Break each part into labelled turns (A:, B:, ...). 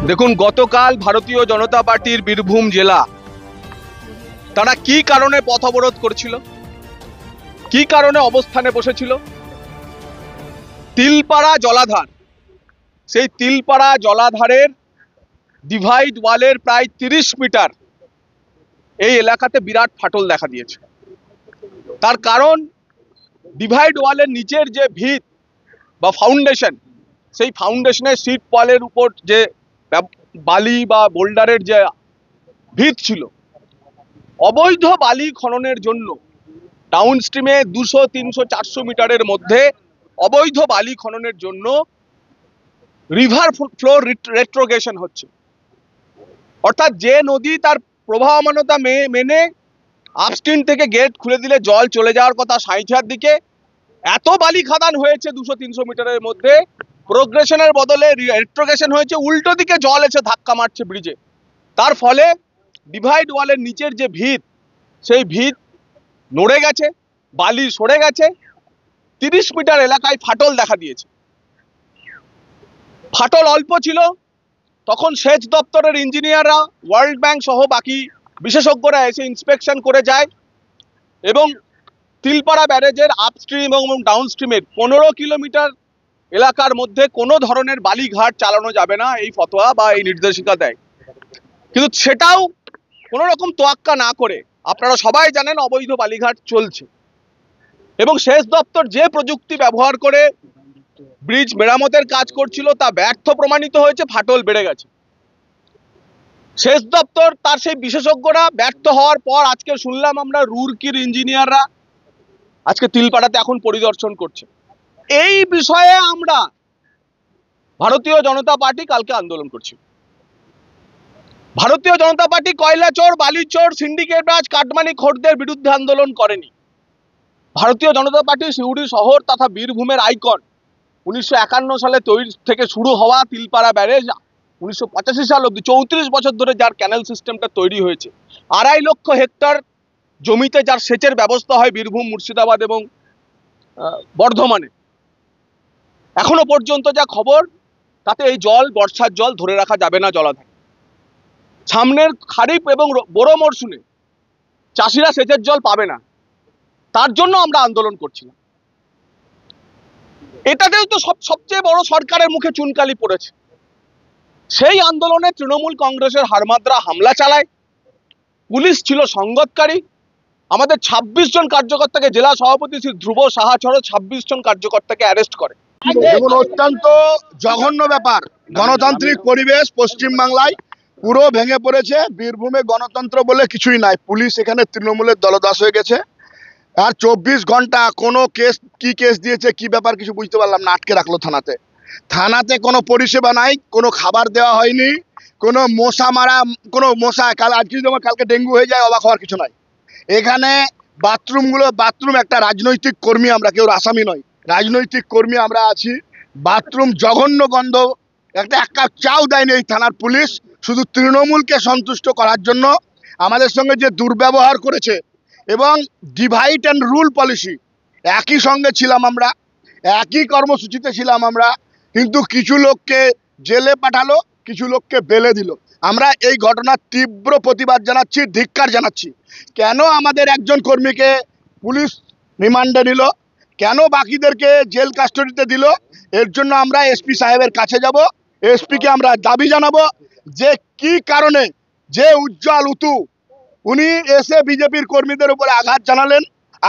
A: দেখুন, গতকাল ভারতীয় জনতা পার্টির বীরভূম জেলা তারা কি কারণে পথ অবরোধ করেছিল, কি কারণে অবস্থানে বসেছিল? তিলপাড়া জলাধার, সেই তিলপাড়া জলাধারের ডিভাইড ওয়ালের প্রায় 30 মিটার এই এলাকাতে বিরাট ফাটল দেখা দিয়েছে। তার কারণ ডিভাইড ওয়ালের নিচের যে ভিত বা ফাউন্ডেশন, সেই ফাউন্ডেশনের সিট ওয়ালের উপর যে বালি বা বোল্ডারের যে ভিত ছিল, অবৈধ বালি খননের জন্য ডাউন স্ট্রিমে 200, 300, 400 মিটারের মধ্যে অবৈধ বালি খননের জন্য রিভার ফ্লো রেট্রোগেশন হচ্ছে। অর্থাৎ যে নদী তার প্রবাহমানতা মেনে আপস্ট্রিম থেকে গেট খুলে দিলে জল চলে যাওয়ার কথা সাঁইথিয়ার দিকে, এত বালি খাদান হয়েছে 200-300 মিটারের মধ্যে, প্রোগ্রেশনের বদলে রেট্রোগেশন হয়েছে, উল্টো দিকে জল এসে ধাক্কা মারছে ব্রিজে। তার ফলে ডিভাইড ওয়ালের নিচের যে ভিত, সেই ভিত নড়ে গেছে, বালি সরে গেছে, 30 মিটার এলাকায় ফাটল দেখা দিয়েছে। ফাটল অল্প ছিল, তখন সেচ দপ্তরের ইঞ্জিনিয়াররা, ওয়ার্ল্ড ব্যাংক সহ বাকি বিশেষজ্ঞরা এসে ইন্সপেকশন করে যায় এবং তিলপাড়া ব্যারেজের আপস্ট্রিম এবং ডাউনস্ট্রিমের 15 কিলোমিটার এলাকার মধ্যে কোনো ধরনের বালিঘাট চালানো যাবে না, এই ফতোয়া বা এই নির্দেশিকা দেয়। কিন্তু সেটাও কোনো রকম তোয়াক্কা না করে, আপনারা সবাই জানেন অবৈধ বালিঘাট চলছে এবং সেচ দপ্তর যে প্রযুক্তি ব্যবহার করে ব্রিজ মেরামতের কাজ করছিল তা ব্যর্থ প্রমাণিত হয়েছে, ফাটল বেড়ে গেছে। সেচ দপ্তর তার সেই বিশেষজ্ঞরা ব্যর্থ হওয়ার পর আজকে শুনলাম আমরা রুরকির ইঞ্জিনিয়াররা আজকে তিলপাড়াতে এখন পরিদর্শন করছে। এই বিষয়ে আমরা ভারতীয় জনতা পার্টি কালকে আন্দোলন করছি। ভারতীয় জনতা পার্টি কয়লা চোর, বালি চোর, সিন্ডিকেট রাজ, কাটমানি খোরদের বিরুদ্ধে আন্দোলন করেনি। ভারতীয় জনতা পার্টি সিউড়ি শহর তথা বীরভূমের আইকন, 1951 সালে তৈরি থেকে শুরু হওয়া তিলপাড়া ব্যারেজ 1985 সাল অব্দি 34 বছর ধরে যার ক্যানেল সিস্টেমটা তৈরি হয়েছে, 2.5 লক্ষ হেক্টর জমিতে যার সেচের ব্যবস্থা হয় বীরভূম, মুর্শিদাবাদ এবং বর্ধমানে, এখনো পর্যন্ত যা খবর তাতে এই জল, বর্ষার জল ধরে রাখা যাবে না জলাধারে। সামনের খারিফ এবং বোরো মরশুমে চাষিরা সেচের জল পাবে না, তার জন্য আমরা আন্দোলন করছিলাম। এটাতেও তো সবচেয়ে বড় সরকারের মুখে চুনকালি পড়েছে। সেই আন্দোলনে তৃণমূল কংগ্রেসের হারমাদরা হামলা চালায়, পুলিশ ছিল সঙ্গতকারী, আমাদের 26 জন কার্যকর্তাকে, জেলা সভাপতি শ্রী ধ্রুব সাহা ছাড়া 26 জন কার্যকর্তাকে অ্যারেস্ট করে।
B: দেখুন, অত্যন্ত জঘন্য ব্যাপার। গণতান্ত্রিক পরিবেশ পশ্চিমবাংলায় পুরো ভেঙে পড়েছে। বীরভূমে গণতন্ত্র বলে কিছুই নাই। পুলিশ এখানে তৃণমূলের দলদাস হয়ে গেছে। আর 24 ঘন্টা কোনো কেস, কি কেস দিয়েছে, কি ব্যাপার কিছু বুঝতে পারলাম না, আটকে রাখলো থানাতে। থানাতে কোনো পরিষেবা নাই, কোনো খাবার দেওয়া হয়নি, কোনো মশা মারা, কোনো মশা আজকে যদি আমার কালকে ডেঙ্গু হয়ে যায় অবাক হওয়ার কিছু নাই। এখানে বাথরুম একটা রাজনৈতিক কর্মী, আমরা কেউ আসামি নয়, রাজনৈতিক কর্মী আমরা আছি। বাথরুম জঘন্য গন্ধ, এক কাপ চাও দেয়নি এই থানার পুলিশ, শুধু তৃণমূলকে সন্তুষ্ট করার জন্য আমাদের সঙ্গে যে দুর্ব্যবহার করেছে। এবং ডিভাইড অ্যান্ড রুল পলিসি, একই সঙ্গে ছিলাম আমরা, একই কর্মসূচিতে ছিলাম আমরা, কিন্তু কিছু লোককে জেলে পাঠালো, কিছু লোককে বেলে দিল। আমরা এই ঘটনার তীব্র প্রতিবাদ জানাচ্ছি, ধিক্কার জানাচ্ছি। কেন আমাদের একজন কর্মীকে পুলিশ রিমান্ডে নিল, কেন বাকিদেরকে জেল কাস্টডিতে দিল, এর জন্য আমরা এসপি সাহেবের কাছে যাব। এসপিকে আমরা দাবি জানাবো যে কি কারণে, যে উজ্জ্বল উতু উনি এসে বিজেপির কর্মীদের উপরে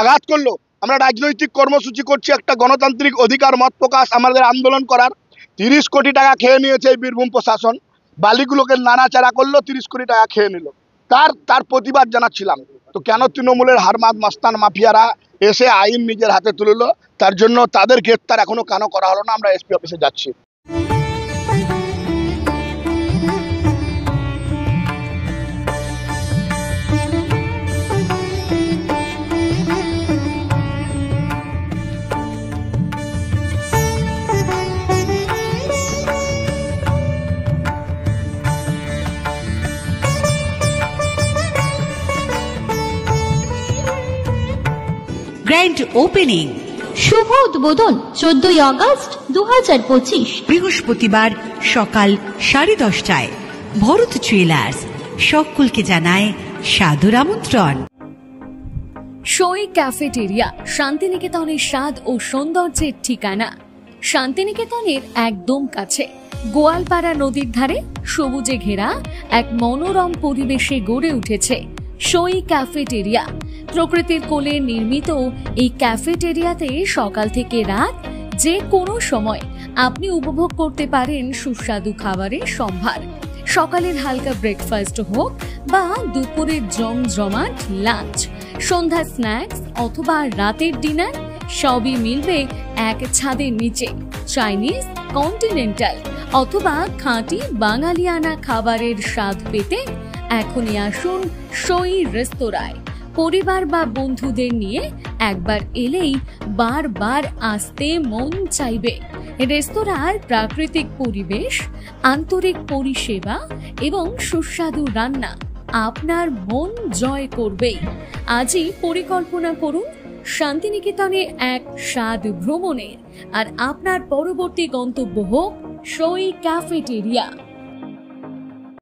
B: আঘাত করলো। আমরা রাজনৈতিক কর্মসূচি করছি, একটা গণতান্ত্রিক অধিকার, মত প্রকাশ, আমাদের আন্দোলন করার। 30 কোটি টাকা খেয়ে নিয়েছে এই বীরভূম প্রশাসন, বালিগুলোকে নাড়াচাড়া করলো, 30 কোটি টাকা খেয়ে নিল। তার প্রতিবাদ জানাচ্ছিলাম। তো কেন তৃণমূলের হারমাদ মাস্তান মাফিয়ারা এসে আইন নিজের হাতে তুললো, তার জন্য তাদের গ্রেপ্তার এখনো কেন করা হলো না? আমরা এসপি অফিসে যাচ্ছি।
C: গ্র্যান্ড ওপেনিং শুভ উদ্বোধন 14ই আগস্ট 2025
D: বৃহস্পতিবার সকাল 10:30টায় ভরত জুয়েলার্স সকলকে জানায় সাদর আমন্ত্রণ।
E: সই ক্যাফেটেরিয়া শান্তিনিকেতনের স্বাদ ও সৌন্দর্যের ঠিকানা। শান্তিনিকেতনের একদম কাছে গোয়ালপাড়া নদীর ধারে সবুজে ঘেরা এক মনোরম পরিবেশে গড়ে উঠেছে সই ক্যাফেটেরিয়া। প্রকৃতির কোলে নির্মিত এই ক্যাফেটেরিয়াতে সকাল থেকে রাত যে কোনো সময় আপনি উপভোগ করতে পারেন সুস্বাদু খাবারের সম্ভার। সকালের হালকা ব্রেকফাস্ট হোক বা দুপুরের জমজমাট লাঞ্চ, সন্ধ্যা স্ন্যাক্স অথবা রাতের ডিনার, সবই মিলবে এক ছাদের নিচে। চাইনিজ, কন্টিনেন্টাল অথবা খাঁটি বাঙালিয়ানা খাবারের স্বাদ পেতে এখনই আসুন সই রেস্তোরাঁয়। পরিবার বা বন্ধুদের নিয়ে একবার এলেই বারবার আসতে মন চাইবে। রেস্তোরাঁর প্রাকৃতিক পরিবেশ, আন্তরিক পরিষেবা এবং সুস্বাদু রান্না আপনার মন জয় করবেই। আজই পরিকল্পনা করুন শান্তিনিকেতনে এক স্বাদ ভ্রমণের, আর আপনার পরবর্তী গন্তব্য হোক সই ক্যাফেটেরিয়া।